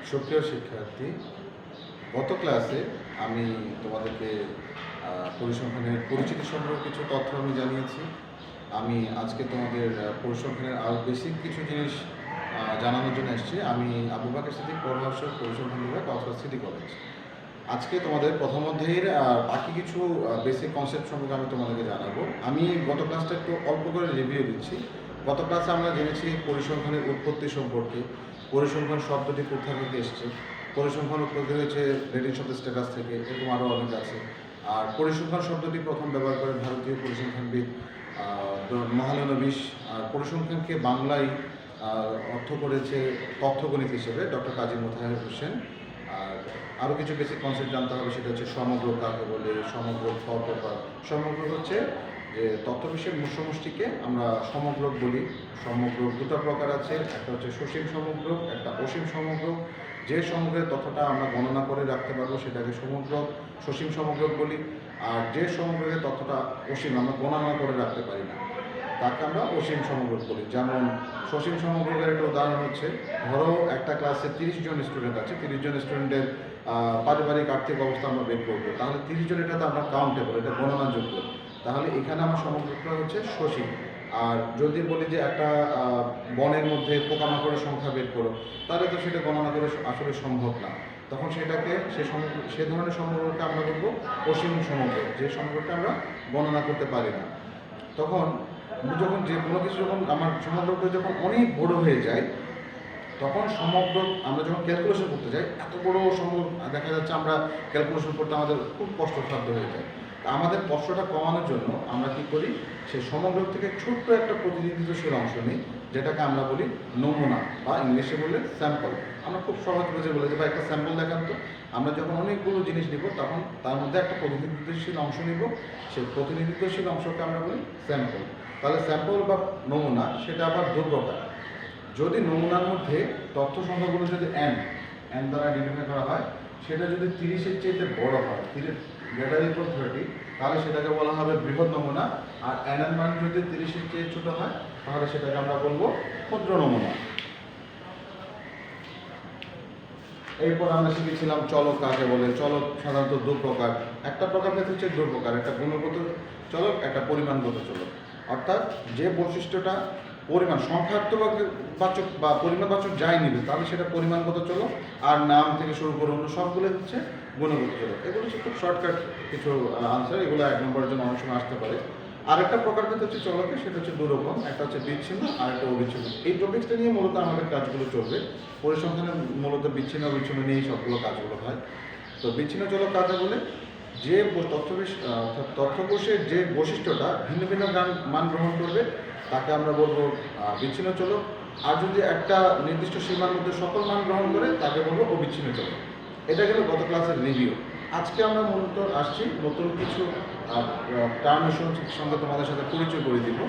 সুপ্রিয় শিক্ষার্থী, গত ক্লাসে আমি তোমাদেরকে পরিসংখ্যানের পরিচিতি সম্পর্কে কিছু তথ্য আমি জানিয়েছি। আমি আজকে তোমাদের পরিসংখ্যানের আরও বেসিক কিছু জিনিস জানানোর জন্য এসেছি। আমি আবু বাকের সিদ্দিক, প্রভাষক, পরিসংখ্যান বিভাগ, কক্সবাজার সিটি কলেজ। আজকে তোমাদের প্রথম অধ্যায়ের বাকি কিছু বেসিক কনসেপ্ট সম্পর্কে আমি তোমাদেরকে জানাবো। আমি গত ক্লাসটা একটু অল্প করে রিভিউ দিচ্ছি। গত ক্লাসে আমরা জেনেছি পরিসংখ্যানের উৎপত্তি সম্পর্কে, পরিসংখ্যান শব্দটি কোথা থেকে এসেছে, পরিসংখ্যান উৎপত্তি হয়েছে রেডিশ অফ স্ট্যাটাস থেকে, এরকম আরও অনেক আছে। আর পরিসংখ্যান শব্দটি প্রথম ব্যবহার করেন ভারতীয় পরিসংখ্যানবিদ মহালানবিশ। আর পরিসংখ্যানকে বাংলায় অর্থ করেছে তথ্যগণিত হিসেবে ডক্টর কাজী মোতাহার হোসেন। আর আরও কিছু বেসিক কনসেপ্ট জানতে হবে, সেটা হচ্ছে সমগ্র কাকে বলে, সমগ্র প্রকার। সমগ্র হচ্ছে যে তথ্য বিষয়ের সমষ্টিকে আমরা সমগ্র বলি। সমগ্র দুটো প্রকার আছে, একটা হচ্ছে সসীম সমগ্র, একটা অসীম সমগ্র। যে সমগ্রের তথ্যটা আমরা গণনা করে রাখতে পারবো সেটাকে সমগ্র সসীম সমগ্র বলি। আর যে সমগ্রের তথ্যটা অসীম, আমরা গণনা করে রাখতে পারি না, তাকে আমরা অসীম সমগ্র বলি। যেমন সসীম সমগ্রের একটা উদাহরণ হচ্ছে, ধরো একটা ক্লাসে 30 জন স্টুডেন্ট আছে, 30 জন স্টুডেন্টের পারিবারিক আর্থিক অবস্থা আমরা বের করবো, তাহলে 30 জন এটা তো আমরা কাউন্টেবল, এটা গণনাযোগ্য। তাহলে এখানে আমার সমগ্রটা হচ্ছে সসীম। আর যদি বলি যে একটা বনের মধ্যে পোকামাকড়ের সংখ্যা বের করো, তাহলে তো সেটা গণনা করে আসলে সম্ভব না। তখন সেটাকে সে ধরনের সমগ্রকে আমরা বলবো অসীম সমগ্র, যে সমগ্রটা আমরা গণনা করতে পারি না। তখন যখন যে কোনো কিছু যখন আমার সমগ্রটা যখন অনেক বড় হয়ে যায়, তখন সমগ্র আমরা যখন ক্যালকুলেশন করতে যাই, এত বড় সমগ্র দেখা যাচ্ছে আমরা ক্যালকুলেশন করতে আমাদের খুব কষ্টসাধ্য হয়ে যায়। তা আমাদের কষ্টটা কমানোর জন্য আমরা কী করি, সেই সমগ্র থেকে ছোট্ট একটা প্রতিনিধিত্বশীল অংশ নিই, যেটাকে আমরা বলি নমুনা, বা ইংলিশে বললে স্যাম্পল। আমরা খুব সহজ বুঝে বলে যে ভাই একটা স্যাম্পল দেখান তো। আমরা যখন অনেকগুলো জিনিস নিব, তখন তার মধ্যে একটা প্রতিনিধিত্বশীল অংশ নিব, সেই প্রতিনিধিত্বশীল অংশকে আমরা বলি স্যাম্পল। তাহলে স্যাম্পল বা নমুনা সেটা আবার দু প্রকার। যদি নমুনার মধ্যে তথ্য সংখ্যাগুলো যদি এন দ্বারা আইডেন্টিফাই করা হয়, সেটা যদি 30-এর চেয়ে বড় হয়, 30 গ্রেটার ইকুয়াল 30, তাহলে সেটাকে বলা হবে বৃহৎ নমুনা। আর এন এর মান যদি 30-এর চেয়ে ছোট হয়, তাহলে সেটাকে আমরা বলবো ক্ষুদ্র নমুনা। এরপর আমরা শিখেছিলাম চলক কাকে বলে। চলক সাধারণত দু প্রকার। একটা প্রকার হচ্ছে দু প্রকার, একটা গুণগত চলক, একটা পরিমাণগত চলক। অর্থাৎ যে বৈশিষ্ট্যটা পরিমাণ সংখ্যাত্মকবাচক বা পরিমাণবাচক যাই নিবে, তাহলে সেটা পরিমাণগত চলক। আর নাম থেকে শুরু করে অন্য সবগুলো হচ্ছে গুণগত চলক। এগুলো হচ্ছে খুব শর্টকাট কিছু আনসার, এগুলো 1 নম্বরের জন্য অনেক সময় আসতে পারে। আরেকটা প্রকারভেদ হচ্ছে চলকে, সেটা হচ্ছে দু রকম, একটা হচ্ছে বিচ্ছিন্ন আর একটা অবিচ্ছিন্ন। এই টপিক্সটা নিয়ে মূলত আমাদের কাজগুলো চলবে। পরিসংখ্যানে মূলত বিচ্ছিন্ন অবিচ্ছিন্ন নিয়েই সবগুলো কাজগুলো হয়। তো বিচ্ছিন্ন চলক কাকে বলে, যে তথ্যকোষের যে বৈশিষ্ট্যটা ভিন্ন ভিন্ন মান গ্রহণ করবে, তাকে আমরা বলবো বিচ্ছিন্ন চলক। আর যদি একটা নির্দিষ্ট সীমার মধ্যে সকল মান গ্রহণ করে, তাকে বলবো অবিচ্ছিন্ন চলক। এটা গেল গত ক্লাসের রিভিউ। আজকে আমরা মূলত আসছি নতুন কিছু টার্মের সঙ্গে তোমাদের সাথে পরিচয় করে দিব,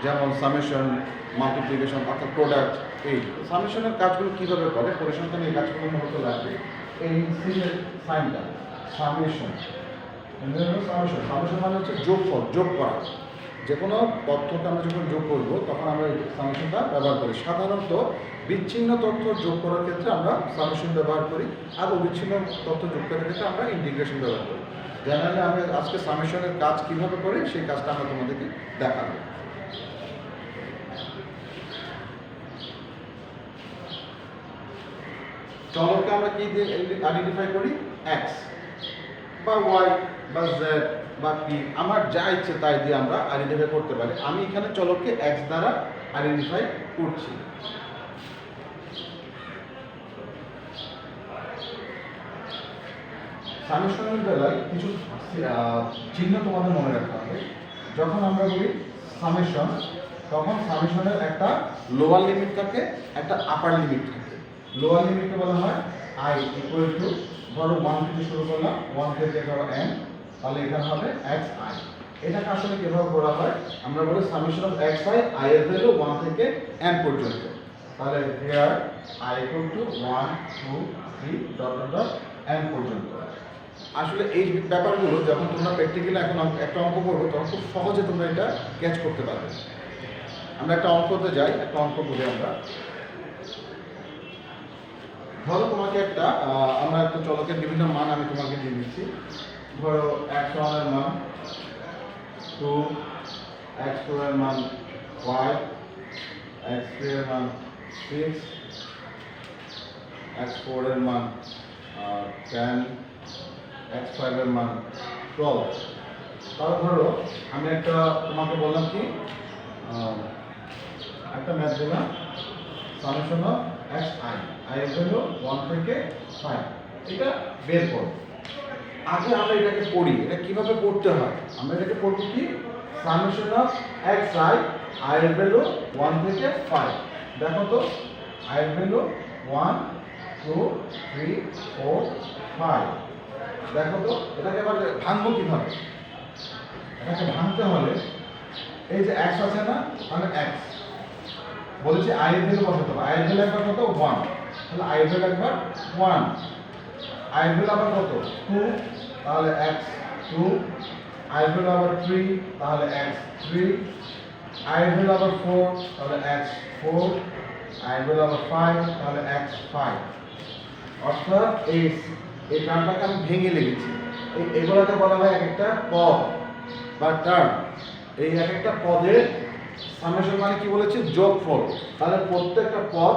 যেমন সামেশন, মাল্টিপ্লিকেশন, অর্থাৎ প্রোডাক্ট। এই সামেশনের কাজগুলো কীভাবে করে, পরিসংখ্যানে এই কাজগুলো মূলত লাগবে। এই সিলের সাইনটা সামেশন, সামেশন মানে হচ্ছে যোগফল, যোগ করা। যে কোনো তথ্যকে আমরা যখন যোগ করবো, তখন আমরা এই সামেশনটা ব্যবহার করি। সাধারণত বিচ্ছিন্ন তথ্য যোগ করার ক্ষেত্রে আমরা সামেশন ব্যবহার করি, আর অবিচ্ছিন্ন তথ্য যোগ করার ক্ষেত্রে আমরা ইন্টিগ্রেশন ব্যবহার করি। জেনারেলি আমি আজকে সামেশনের কাজ কীভাবে করি সেই কাজটা আমরা তোমাদেরকে দেখাবো। চলককে আমরা কি দিয়ে আইডেন্টিফাই করি, এক্স বা ওয়াই বা জেড বা পি, আমার যা ইচ্ছে তাই দিয়ে আমরা আইডেন্টিফাই করতে পারি। আমি এখানে চলককে এক্স দ্বারা আইডেন্টিফাই করছি। সামেশনের বেলায় কিছু চিহ্ন তোমাদের মনে রাখতে হবে। যখন আমরা বলি সামেশন, তখন সামেশনের একটা লোয়ার লিমিট থাকে, একটা আপার লিমিট থাকে। লোয়ার লিমিটকে বলা হয় আই ইকুয়াল টু, ধরো 1 থেকে শুরু করলাম, 1 থেকে ধরো n, তাহলে এখানে হবে এক্স আই। এটাকে আসলে কিভাবে করা হয়, আমরা বলি summation of x i, i এর ভ্যালু 1 থেকে n পর্যন্ত। তাহলে here I equal to 1 2 3 dot dot n পর্যন্ত। আসলে এই ব্যাপারগুলো যখন তোমরা প্র্যাকটিক্যালি এখন একটা অঙ্ক করবো, তখন খুব সহজে তোমরা এটা ক্যাচ করতে পারবে। আমরা একটা অঙ্কতে যাই, একটা অঙ্ক করি আমরা। ধরো তোমাকে একটা আমরা একটা চলকের বিভিন্ন মান আমি তোমাকে দিয়ে দিচ্ছি। ধরো x1 এর মান 2, x2 এর মান 5, x3 এর মান 6, x4 এর মান 10, x5 এর মান 12। তাহলে ধরো আমি একটা তোমাকে বললাম কি একটা ম্যাথ দিলাম summation of x i, i এর ভ্যালু 1 থেকে 5, এটা বের করো। আগে আমরা এটাকে পড়ি, এটা কিভাবে পড়তে হয়। আমরা এটাকে পড়ব কি summation of x i, i এর ভ্যালু 1 থেকে 5। দেখো তো আই এর ভ্যালু 1 2 3 4 5। দেখো তো এটাকে এবার ভাঙবো কিভাবে। এটাকে ভাঙতে হলে এই যে x আছে না, মানে x বলেছি i এর ভ্যালু বসাতে হবে। i এর ভ্যালু একবার কত 1, তাহলে i এর ভ্যালু একবার 1, i এর ভ্যালু আবার কত 2, তাহলে x 2, i এর ভ্যালু আবার 3, তাহলে x 3, i এর ভ্যালু আবার 4, তাহলে x 4, i এর ভ্যালু আবার 5, তাহলে x 5। অর্থাৎ এই টার্মটাকে আমি ভেঙে লিখেছি। এগুলোকে বলা হয় এক একটা পদ বা টার্ম। এই এক একটা পদের সামেশন মানে কি বলেছে যোগফল। তাহলে প্রত্যেকটা পদ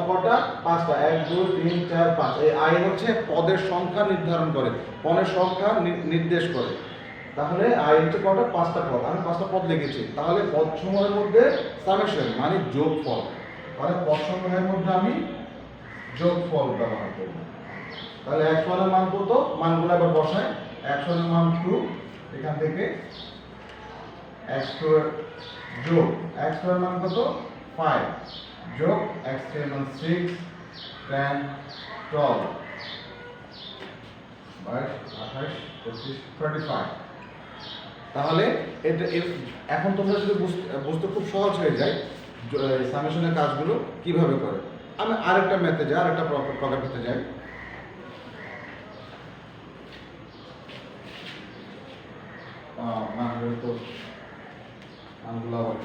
কটা 5টা, 1 2 3 4 5। এই আই হচ্ছে পদের সংখ্যা নির্ধারণ করে, পদের সংখ্যা নির্দেশ করে। তাহলে আই হচ্ছে কটা 5টা পদ, আমি 5টা পদ লিখেছি। তাহলে পদ সমূহের মধ্যে সামেশন মানে যোগফল। তাহলে পদ সমূহের মধ্যে আমি যোগফল ব্যবহার করব। তাহলে x1 এর মান কত, মানগুলো আবার বসাই। x1 এর মান 2, এখান থেকে x2 যোগ x2 এর মান কত 5 যোগ x3 এর মান 6 10 12 22 28 25 35। তাহলে এটা এখন তোমরা যদি বুঝতে খুব সহজ হয়ে যায় সামেশনের কাজগুলো কিভাবে করে। আমি আরেকটা ম্যাথে যাই, আরেকটা প্রোগ্রামে যাই। তো মানগুলো আবার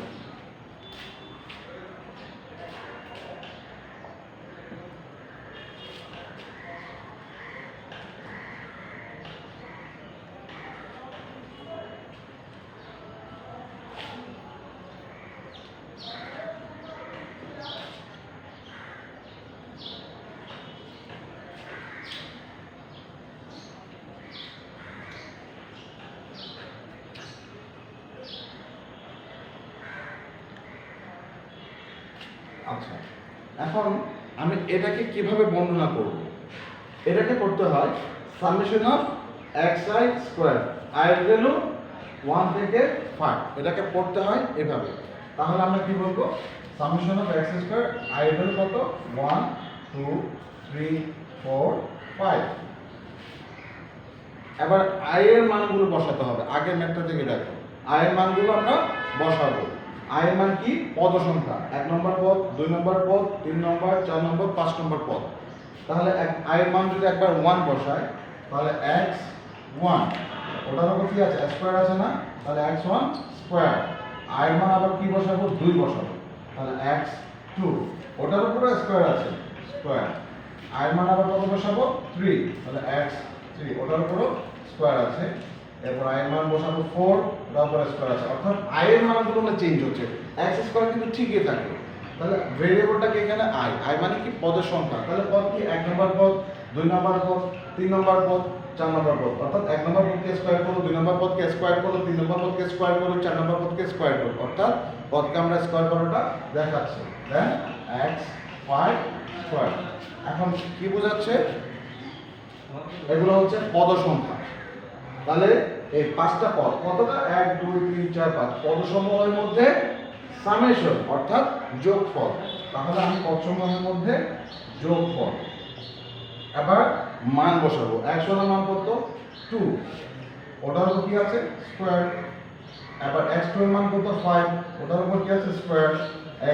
আচ্ছা, এখন আমি এটাকে কিভাবে বর্ণনা করব। এটাকে করতে হয় summation of x I square, I এর ভ্যালু 1 থেকে 5। এটাকে পড়তে হয় এভাবে। তাহলে আমরা কি বলবো summation of x square, I এর ভ্যালু কত 1 2 3 4 5। এবার আই এর মানগুলো বসাতে হবে। আগের ম্যাথটা থেকে দেখো, আই এর মানগুলো আমরা বসাবো। আই এর মান কি পদ সংখ্যা, 1 নম্বর পদ 2 নম্বর পদ 3 নম্বর 4 নম্বর 5 নম্বর পদ। তাহলে আই এর মান যদি একবার 1 বসাই তাহলে x 1, ওটার উপর কি আছে স্কয়ার আছে না, তাহলে x1 স্কয়ার। আই এর মান আবার কি বসাবো 2 বসাবো, তাহলে x 2, ওটার উপরে স্কয়ার আছে স্কয়ার। আই এর মান আবার কত বসাবো 3, তাহলে x 3, ওটার উপরও স্কয়ার আছে। এরপর আই এর মান বসাবো 4, ওটার উপরে স্কয়ার আছে। অর্থাৎ আই এর মানগুলো না চেঞ্জ হচ্ছে, x স্কয়ার কিন্তু ঠিকই থাকে। তাহলে ভেরিয়েবলটাকে এখানে আই মানে কি পদের সংখ্যা। তাহলে পদ কি 1 নম্বর পদ 2 নম্বর পদ 3 নম্বর পদ 4 নম্বর পদ। অর্থাৎ 1 নম্বর পদকে স্কয়ার করো, 2 নম্বর পদকে স্কয়ার করো, 3 নম্বর পদকে স্কয়ার করো, 4 নম্বর পদকে স্কয়ার করো। অর্থাৎ পদকে আমরা স্কয়ার করাটা দেখাচ্ছি। দেন x 5 স্কয়ার। এখন কি বোঝাচ্ছে, এগুলো হচ্ছে পদ সংখ্যা। তাহলে এই 5টা পদ কতটা 1 2 3 4 5 পদসমূহের মধ্যে সামেশন অর্থাৎ যোগফল। তাহলে আমি পদসমূহের মধ্যে যোগফল। এবার মান বসাবো। x1 এর মান কত 2, ওটার উপর কি আছে স্কয়ার। এবার x2 এর মান কত 5, ওটার উপর কি আছে স্কয়ার।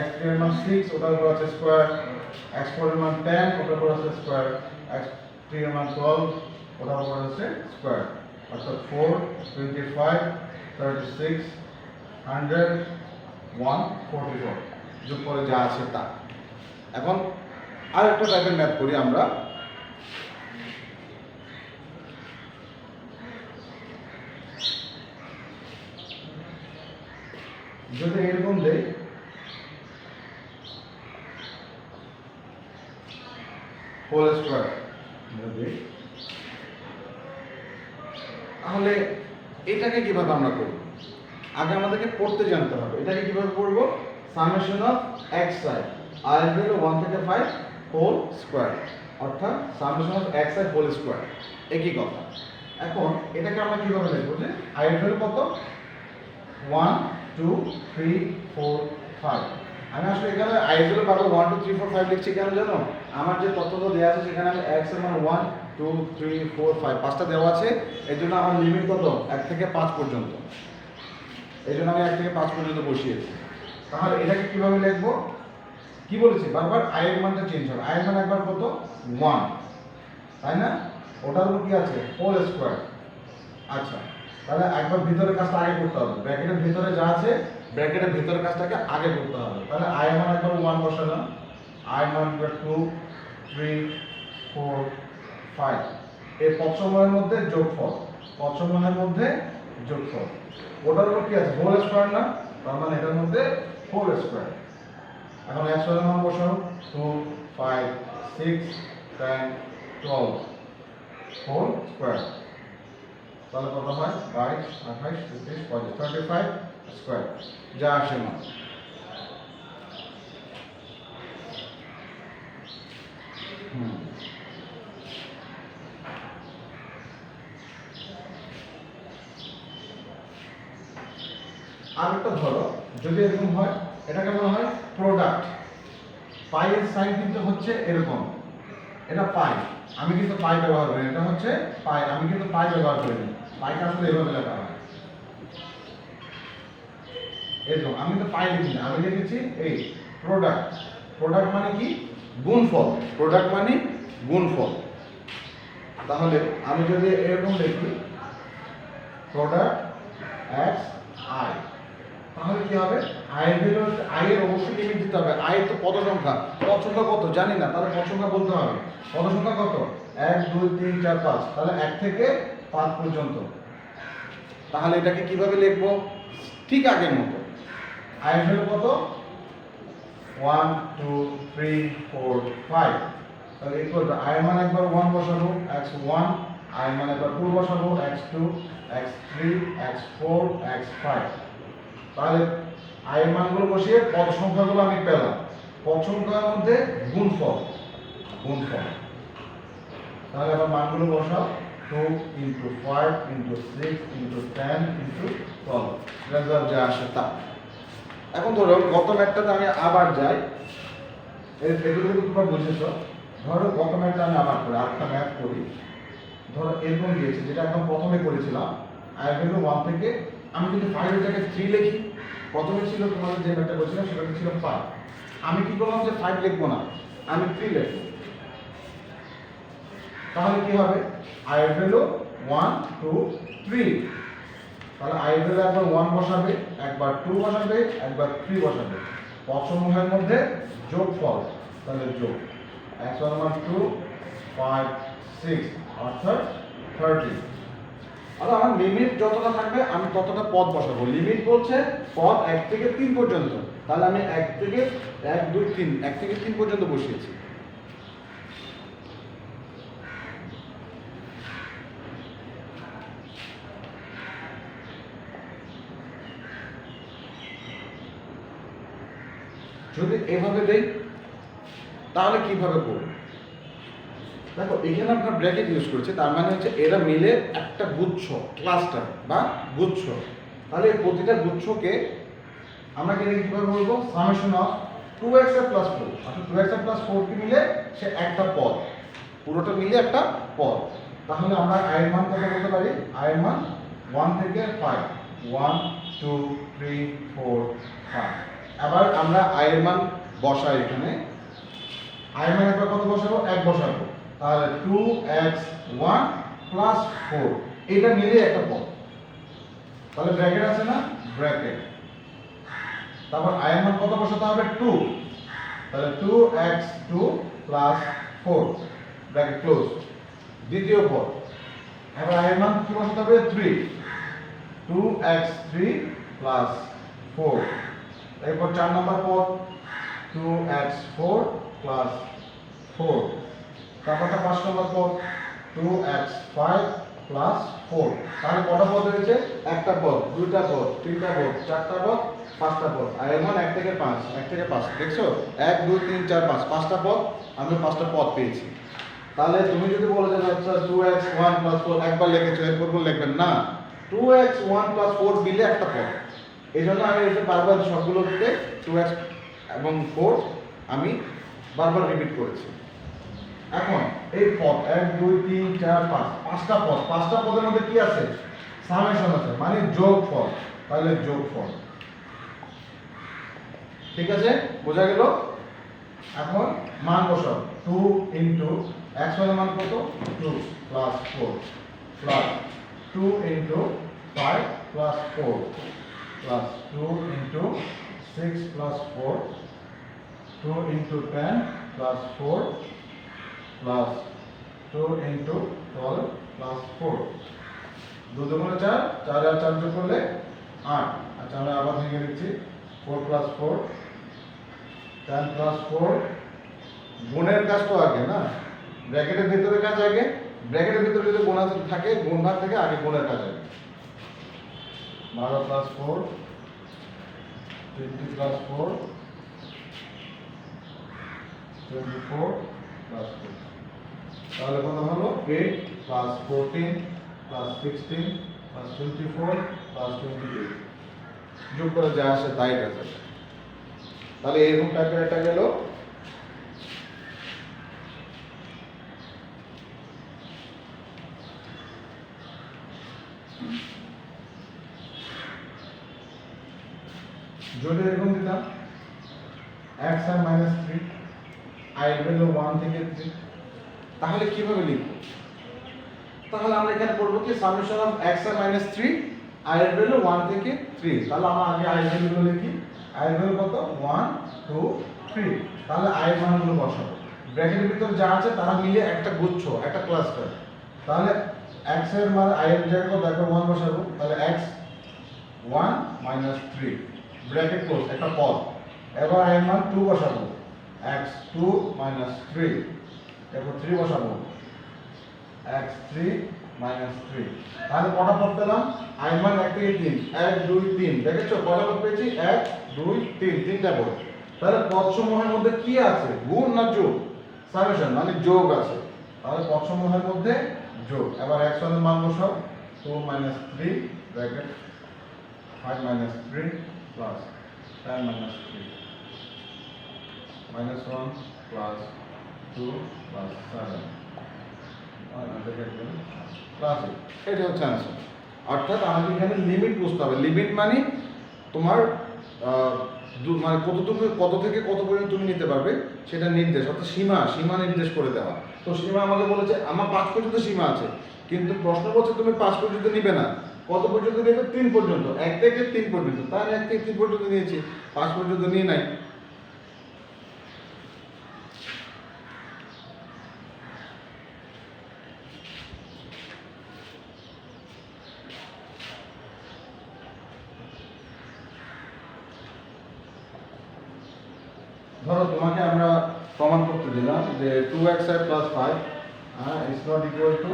x3 এর মান 6, ওটার উপর আছে স্কয়ার। x4 এর মান 10, ওটার উপর আছে স্কয়ার। x3 এর মান 12, ওটার উপর আছে স্কয়ার। অর্থাৎ 4 25 36 100 144 যোগ করে যা আছে তা। এখন আর একটা টাইপের ম্যাথ করি আমরা। যদি এরকম দেই হোল স্কয়ার, তাহলে এটাকে কিভাবে আমরা করব? আগে আমাদেরকে পড়তে জানতে হবে। এটাকে কিভাবে করব? Summation of x i, i এর ভ্যালু 1 থেকে 5 হোল স্কয়ার, অর্থাৎ summation of x i whole square, একই কথা। এখন এটাকে আমরা কিভাবে লিখব? যে আই এর ভ্যালু কত? 1 2 3 4 5। আমি আসলে এখানে আই এর ভ্যালু পাবো 1 2 3 4 5 লিখছি কেন জানো? আমার যে তথ্যটা দেওয়া আছে সেখানে আমি x এর মান 1 2 3 4 5 পাঁচটা দেওয়া আছে। এর জন্য আমার লিমিট কত? 1 থেকে 5 পর্যন্ত। এই জন্য আমি 1 থেকে 5 পর্যন্ত বসিয়েছি। তাহলে এটাকে কিভাবে লিখবো? কি বলেছি বারবার? আই এর মানটা চেঞ্জ হবে। আই এর মান একবার কত? 1, তাই না? ওটার উপর কি আছে? Whole square. আচ্ছা, তাহলে একবার ভিতরের কাজটা আগে করতে হবে। ব্র্যাকেটের ভিতরে যা আছে ব্র্যাকেটের ভিতরের কাজটাকে আগে করতে হবে। তাহলে আই এর মান একবার 1 বসালাম, আই এর মান একবার 2 3 4 5। এই পদসমূহের মধ্যে যোগফল, পদসমূহের মধ্যে যোগফল। ওটার উপর কি আছে? হোল স্কয়ার না? তার মানে এটার মধ্যে হোল স্কয়ার। এখন x এর মান বসাও, 2 5 6 10 12 হোল স্কয়ার। তাহলে কত হয়? 22 28 33 35 স্কয়ার, যা আসে মান। আর একটা ধরো, যদি এরকম হয়, এটা কেমন হয়? প্রোডাক্ট। পাই এর সাইন কিন্তু হচ্ছে এরকম, এটা পাই, আমি কিন্তু পাই ব্যবহার করি। এটা হচ্ছে পাই, আমি কিন্তু পাই ব্যবহার করি। পাইটা আসলে এভাবে লেখা হয়, এরকম। আমি তো পাই লিখি না, আমি লিখেছি এই প্রোডাক্ট। প্রোডাক্ট মানে কি? গুণফল। প্রোডাক্ট মানে গুণফল। তাহলে আমি যদি এরকম লিখি প্রোডাক্ট এক্স আই, তাহলে কি হবে? আই এর ভ্যালু, আই এর অবশ্যই লিমিট দিতে হবে। আই তো পদ সংখ্যা, পদ সংখ্যা কত জানি না, তাহলে পদ সংখ্যা বলতে হবে। পদ সংখ্যা কত? 1 2 3 4 5, তাহলে 1 থেকে 5 পর্যন্ত। তাহলে এটাকে কিভাবে লিখবো? ঠিক আগের মতো। আই এর ভ্যালু কত? 1 2 3 4 5। তাহলে ইকুয়াল টু আই এর মান একবার 1 বসাবো, x1, আই এর মান একবার 2 বসাবো, x2 x3 x4 x5। তাহলে আই এর মানগুলো বসিয়ে পদ সংখ্যাগুলো আমি পেলাম। পদ সংখ্যার মধ্যে গুণফল, গুণফল। তাহলে আবার মানগুলো বসাও, 2 × 5 × 6 × 10 × 12, রেজাল্ট যা আসে তা। এখন ধরো গত ম্যাথটাতে আমি আবার যাই, এগুলো কিন্তু তোমরা বুঝেছো। ধরো গত ম্যাথটা আমি আবার করি, আরেকটা ম্যাথ করি। ধরো এরকম দিয়েছে, যেটা একদম প্রথমে করেছিলাম। আই ভ্যালু 1 থেকে, আমি যদি 5 এর জায়গায় 3 লিখি, প্রথমে ছিল তোমাদের যে ম্যাথটা করেছিলাম সেটা ছিল 5। আমি কি করলাম? যে 5 লিখবো না, আমি 3 লিখবো। তাহলে কি হবে? আই এর ভ্যালু 1 2 3। তাহলে আই এর ভ্যালু একবার 1 বসাবে, একবার 2 বসাবে, একবার 3 বসাবে। পদসমূহের মধ্যে যোগফল, তাহলে যোগ x1 মান 2 5 6 অর্থাৎ 30। আর আমার লিমিট যতটা থাকবে আমি ততটা পদ বসাবো। লিমিট বলছে পদ 1 থেকে 3 পর্যন্ত, তাহলে আমি 1 থেকে 1 2 3 1 থেকে 3 পর্যন্ত বসিয়েছি। যদি এভাবে দেই তাহলে কিভাবে করব? দেখো এখানে আপনার ব্র্যাকেট ইউজ করেছে, তার মানে হচ্ছে এরা মিলে একটা গুচ্ছ, ক্লাস্টার বা গুচ্ছ। তাহলে এই প্রতিটা গুচ্ছকে আমরা কিভাবে বলবো? সামেশন অফ 2x + 4, অর্থাৎ 2x + 4 কি মিলে সে একটা পদ, পুরোটা মিলে একটা পদ। তাহলে আমরা আই এর মান কত বলতে পারি? আই এর মান 1 থেকে 5, 1 2 3 4 5। আবার আমরা আই এর মান বসাই এখানে। আই এর মান একবার কত বসাবো? 1 বসাবো। তাহলে 2x1 + 4, এটা মিলে একটা পদ। তাহলে ব্র্যাকেট আছে না? ব্র্যাকেট। তারপর আই এর মান কত বসাতে হবে? 2। তাহলে 2x2 প্লাস 4 ব্র্যাকেট ক্লোজ। দ্বিতীয় পদ, এবার i এর মান কি বসাতে হবে 3, 2x3 প্লাস 4। এরপর 4 নম্বর পদ 2x4 প্লাস 4। তারপরটা 5 নম্বর পদ 2x5 প্লাস 4। তাহলে কটা পদ হয়েছে? একটা পদ, দুইটা পদ, তিনটা পদ, চারটা পদ, পাঁচটা পদ। আর এর মান 1 থেকে 5, 1 থেকে 5 দেখছো? 1 2 3 4 5, পাঁচটা পদ, আমরা পাঁচটা পদ পেয়েছি। তাহলে তুমি যদি বলো যে আচ্ছা 2x1 4 একবার লিখেছো, এরপর কোন লিখবেন না, 2x1 4 মিলে একটা পদ। এই জন্য আমি এটা বারবার সবগুলোতে 2x এবং 4 আমি বারবার রিপিট করেছি। এখন এই পদ 1 2 3 4 5, পাঁচটা পদ, পাঁচটা পদের মধ্যে কি আছে? সামেশন আছে, মানে যোগফল। তাহলে যোগফল, ঠিক আছে, বোঝা গেল? এখন মান বসাও, 2 ইনটু x এর মান কত? 2 plus 4 plus 2 into 5 plus 4 plus 2 into 6 plus 4 2 into 10 plus 4 plus 2 into 12 plus 4। 2 দুগুণে 4, 4 আর 4 যোগ করলে 8। আচ্ছা আমরা আবার ভেঙে দিচ্ছি, 4 প্লাস 4 10 প্লাস 4। গুণের কাজ তো আগে না, ব্র্যাকেটের ভিতরে কাজ আগে। ব্র্যাকেটের ভিতরে যদি গুণ থাকে, গুণ ভাগ থেকে আগে গুণের কাজ আগে। 12 প্লাস 4 20 প্লাস 4 24 প্লাস 4। তাহলে কত হলো? 8 প্লাস 14 প্লাস 16 প্লাস 24 প্লাস 28। যোগ করে যা আসে তাই কাজ। তাহলে এরকম টাইপের একটা গেল। যদি এরকম দিতাম x আর মাইনাস 3, i এর ভ্যালু 1 থেকে 3, তাহলে কিভাবে লিখব? তাহলে আমরা এখানে করব কি সামেশন অফ x আর মাইনাস 3, i এর ভ্যালু 1 থেকে 3। তাহলে আমরা আগে i এর ভ্যালু লিখি। i এর ভ্যালু কত? 1 2 3। তাহলে i এর মানগুলো বসাবো। ব্র্যাকেটের ভিতরে যা আছে তারা মিলে একটা গুচ্ছ, একটা ক্লাস্টার। তাহলে x এর মান i এর জায়গায় কত? দেখো 1 বসাবো। তাহলে x 1 minus 3 ব্র্যাকেট ক্লোজ, একটা পদ। এবার i এর মান 2 বসাবো, x 2 minus 3। এরপর 3 বসাবো, x 3 minus 3। তাহলে কটা পদ পেলাম? i এর মান 1 থেকে 3, 1 2 3। দেখেছো কটা পদ পেয়েছি? 1 2 3, তিনটা পদ। তাহলে পদসমূহের মধ্যে কি আছে? গুণ না যোগ? সামেশন মানে যোগ আছে। তাহলে পদসমূহের মধ্যে যোগ। এবার x এর মান বসাও, 2 minus 3 bracket 5 minus 3 plus 10 minus 3 minus 1 plus 2 plus 7 plus 8। এটা হচ্ছে आंसर। অর্থাৎ আমাদের এখানে লিমিট বুঝতে হবে। লিমিট মানে তোমার মানে কত থেকে কত পর্যন্ত তুমি নিতে পারবে সেটা নির্দেশ, অর্থাৎ সীমা নির্দেশ করে দেওয়া। তো সীমা আমাকে বলেছে আমার 5 পর্যন্ত সীমা আছে, কিন্তু প্রশ্ন বলছে তুমি 5 পর্যন্ত নিবে না। কত পর্যন্ত নেবে? 3 পর্যন্ত। 1 থেকে 3 পর্যন্ত। তাহলে 1 থেকে 3 পর্যন্ত নিয়েছি, 5 পর্যন্ত নিয়ে নাই। ধরো তোমাকে আমরা প্রমাণ করতে দিলাম যে 2xi plus 5 is not equal to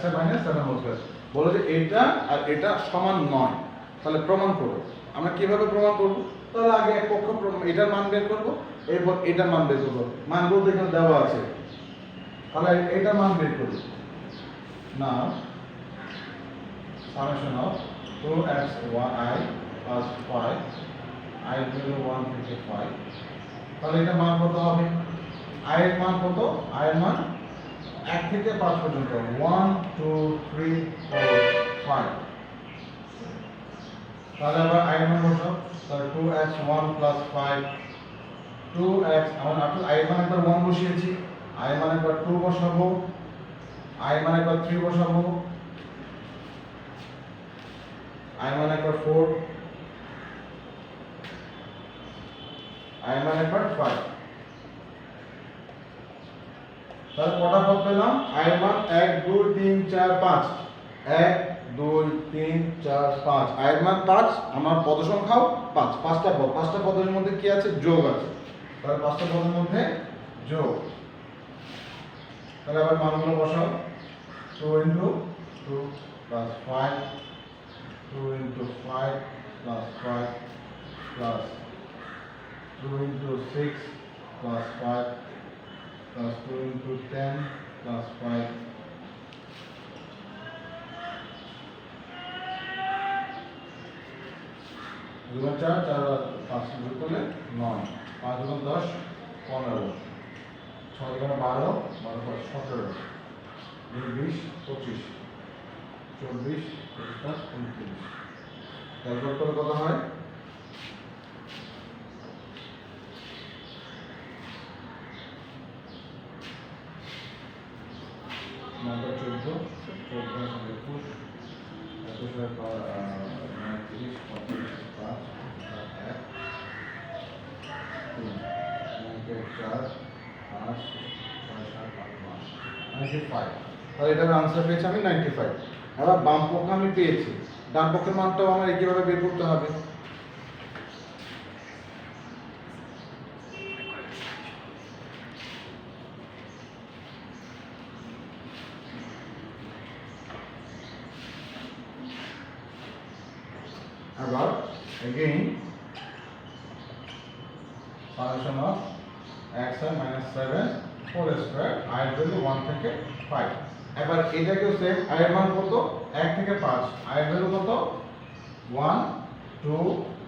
xi minus 7 whole square। বলো যে এটা আর এটা সমান নয়, তাহলে প্রমাণ করো। আমরা কিভাবে প্রমাণ করব? তাহলে আগে এক পক্ষ এটার মান বের করব, এরপর এটার মান বের করব। মানগুলো এখানে দেওয়া আছে, তাহলে এটার মান বের করব। না summation of 2xi plus 5, i value 1 থেকে 5। তাহলে এটা মান কত হবে? i এর মান কত? i এর মান 1 থেকে 5 পর্যন্ত, 1 2 3 4 5। তাহলে আবার i এর মান বসাও। তাহলে 2x1 plus 5 2x আমরা আপনি i মানে একবার 1 বসিয়েছি, i মানে একবার 2 বসাবো, i মানে একবার 3 বসাবো, i মানে একবার 4, i মানে একবার 5। তাহলে কটা পদ পেলাম? i এর মান 1 2 3 4 5, 1 2 3 4 5, i এর মান 5, আমার পদ সংখ্যাও 5, পাঁচটা পদের মধ্যে কি আছে? যোগ আছে। তাহলে পাঁচটা পদের মধ্যে যোগ। তাহলে আবার মানগুলো বসাও। 2 into 2 plus 5, 2 into 5 plus 5 plus 2 into 6 plus 5 plus 2 into 10 plus 5 দুগুণ 4, 4 আর 5 যোগ করলে 9, 5 দুগুণ 10 15, 6 দুগুণ 12, 12 plus 17, 20 25, 24 25 29। ক্যালকুলেট করে কত হয়? নয়টা 14, 14 21, 21 39, 35, 5, 1, 3, 4, 5, 6, 7, 8, 9, 95। তাহলে এটার আনসার পেয়েছি আমি 95। এবার বাম পক্ষ আমি পেয়েছি, ডান পক্ষের মানটাও আমার একইভাবে বের করতে হবে। আবার again summation of x i minus 7 whole square, i এর ভ্যালু 1 থেকে 5। এবার এটাকেও সেম, i এর মান কত? 1 থেকে 5, i এর ভ্যালু কত? 1 2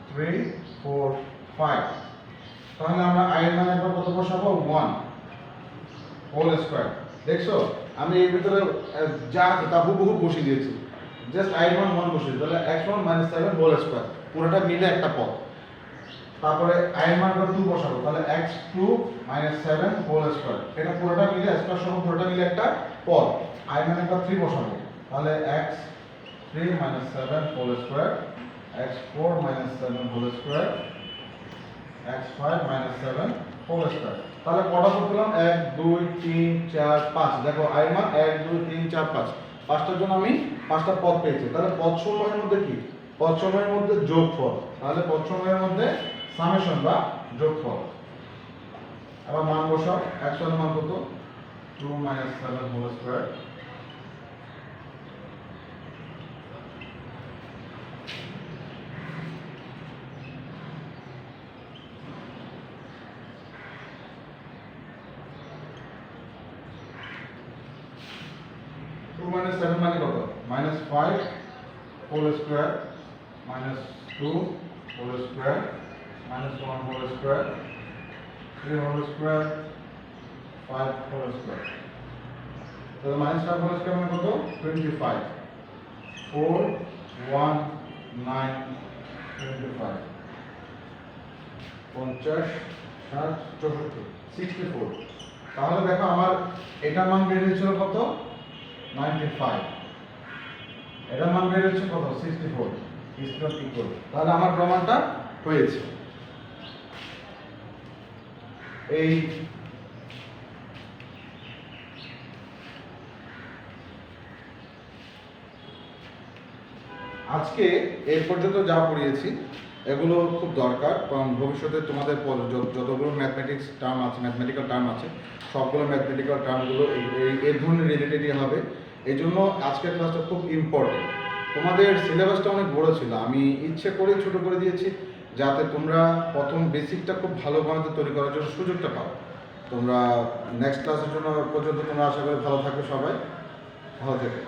3 4 5। তাহলে আমরা i এর মান একবার কত বসাবো? 1 হোল স্কয়ার। দেখছো আমি এর ভিতরে যা তা হুবহু বসিয়ে দিয়েছি, জাস্ট i এর মান 1 বসিয়ে দিই। তাহলে x1 - 7 হোল স্কয়ার পুরোটা মিলে একটা পদ। তারপরে i এর মান 2 বসাবো, তাহলে x2 - 7 হোল স্কয়ার, এটা পুরোটা মিলে স্কয়ার সহ পুরোটা মিলে একটা পদ। i এর মান 3 বসাবো, তাহলে x3 - 7 whole square, x4 - 7 whole square, x5 - 7 whole square. তাহলে কটা পদ পেলাম? 1 2 3 4 5। দেখো i এর মান 1 2 3 4 5, পাঁচটার জন্য আমি পাঁচটা পদ পেয়েছি। তাহলে পদ সমূহের মধ্যে কি? পদ সমূহের মধ্যে যোগফল। তাহলে পদ সমূহের মধ্যে সামেশন বা যোগফল। আবার মান বসাও। x1 এর মান কত? 2 - 7 হোল স্কয়ার, 2 - 7 মানে কত? -5 whole square, -2 whole square, -1 whole square, 3 whole square, 5 whole square. তাহলে -5 হোল স্কয়ার মানে কত? 25, 4 1 9 25, 50 60 64 64। তাহলে দেখো আমার এটার মান বের হয়েছিল কত? 95। এটার মান বের হচ্ছে কত? 64। is not equal। তাহলে আমার প্রমাণটা হয়েছে। এই আজকে এই পর্যন্ত যা পড়িয়েছি এগুলো খুব দরকার, কারণ ভবিষ্যতে তোমাদের যতগুলো ম্যাথমেটিক্স টার্ম আছে, ম্যাথমেটিক্যাল টার্ম আছে, সবগুলো ম্যাথমেটিক্যাল টার্মগুলো এই ধরনের রিলেটেডই হবে। এই জন্য আজকের ক্লাসটা খুব ইম্পর্টেন্ট। তোমাদের সিলেবাসটা অনেক বড় ছিল, আমি ইচ্ছে করে ছোট করে দিয়েছি যাতে তোমরা প্রথম বেসিকটা খুব ভালোভাবে তৈরি করার জন্য সুযোগটা পাও। তোমরা নেক্সট ক্লাসের জন্য পর্যন্ত তোমরা আশা করি ভালো থাকবে, সবাই ভালো থেকো।